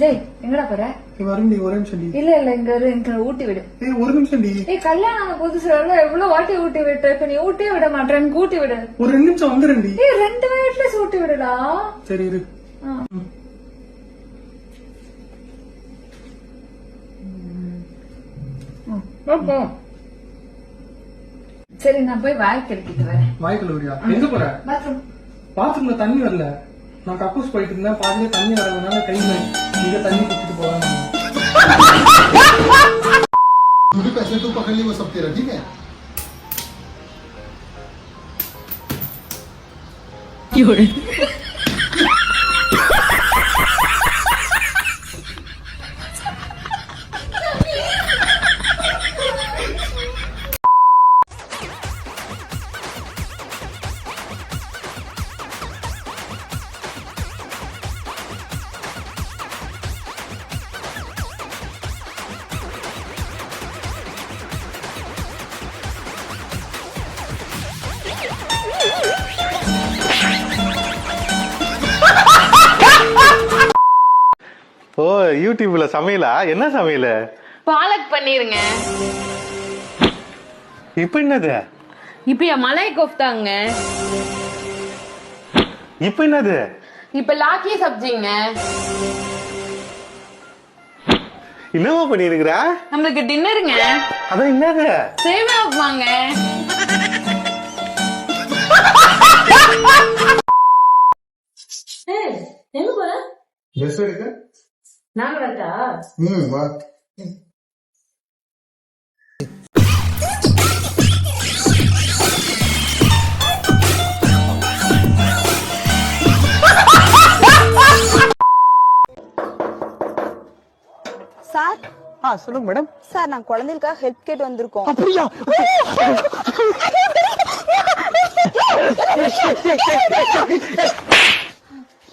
டேய் எங்கடா போற? வரும்டி, ஒரே நிமிஷம் டி. இல்ல இல்ல இங்க இங்க ஊட்டி விடு. ஒரு நிமிஷம் டி. கல்யாணம் ஆன புதுசுல எவ்வளவு வாட்டி ஊட்டி விட்ட, இப்ப நீ ஊட்டியே விட மாட்டேன். ஊட்டி விடு. ஒரு 2 நிமிஷம் வந்துடுறேன்டி. 2 வயசுல ஊட்டி விடுடா. சரி இரு. சரி நான் போய் வாய் கழுக்கிட்டு வரேன். வாய் கழுவுறியா? எங்க போற? பாத்ரூம். பாத்ரூம்ல தண்ணி வரல. நான் கக்கூஸ் போயிட்டு இருந்தேன், பாதியில தண்ணி வரதுனால கையில நீங்க தண்ணி குடிச்சிட்டு போறாங்க. मुझे पैसे तो पकड़ लिए, वो सब तेरा, ठीक है? ஓ, யூடியூப்ல சமையலா? என்ன சமையல்? பாலக் பன்னீருங்க. இப்ப என்னது? இப்ப மலாய் கோஃப்தாங்க. இப்ப என்னது? இப்ப லாக்கி சப்ஜிங்க. என்னவா பண்ணிருக்கிற? நம்மளுக்கு டின்னருங்க. அதான் என்னது? சேமியா உப்புமாங்க. எங்க போற? ड्रेस எடுக்க. நான் வரட்டா? வா. சார், சொல்லுங்க மேடம். சார் நான் குழந்தைகளுக்காக ஹெல்ப் கேட்டு வந்திருக்கோம். அப்படியா?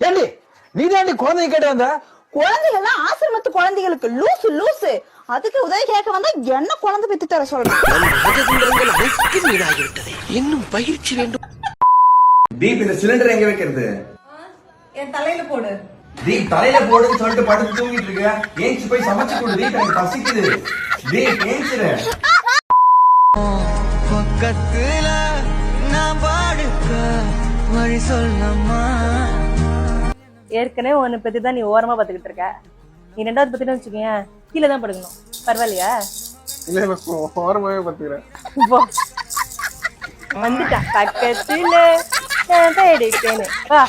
ஏண்டி நீ தாண்டி குழந்தைய கேட்டு வந்த? குழந்தைகள்லாம் ஆசிரமத்து குழந்தைகளுக்கு லூசு லூசு, அதுக்கு உதவி கேட்க வந்தா என்ன குழந்தை பெத்து தர சொல்றேன். இன்னும் பயிற்சி வேண்டும். தீப், இந்த சிலிண்டர் எங்க வைக்கிறது? என் தலையில போடு. தீப், தலையில போடுன்னு சொல்லிட்டு படுத்து தூங்கிட்டு இருக்க. ஏஞ்சி போய் சமைச்சு கொடு தீப், எனக்கு பசிக்குது. தீப் ஏஞ்சிரு. பக்கத்துல நான் பாடுக்க வழி சொல்லம்மா. ஏற்கனவே ஒன்னு பத்தி தான் நீ ஓரமா பாத்துக்கிட்டு இருக்க. நீ 2வது பத்தினு வச்சுக்கேன், கீழே தான் படுக்கணும். பரவாயில்லையா? இல்ல, ஓரமாவே பாத்துக்கிறேன். வந்துட்டா பக்கத்துல தேடிக்கேன்னு. வா.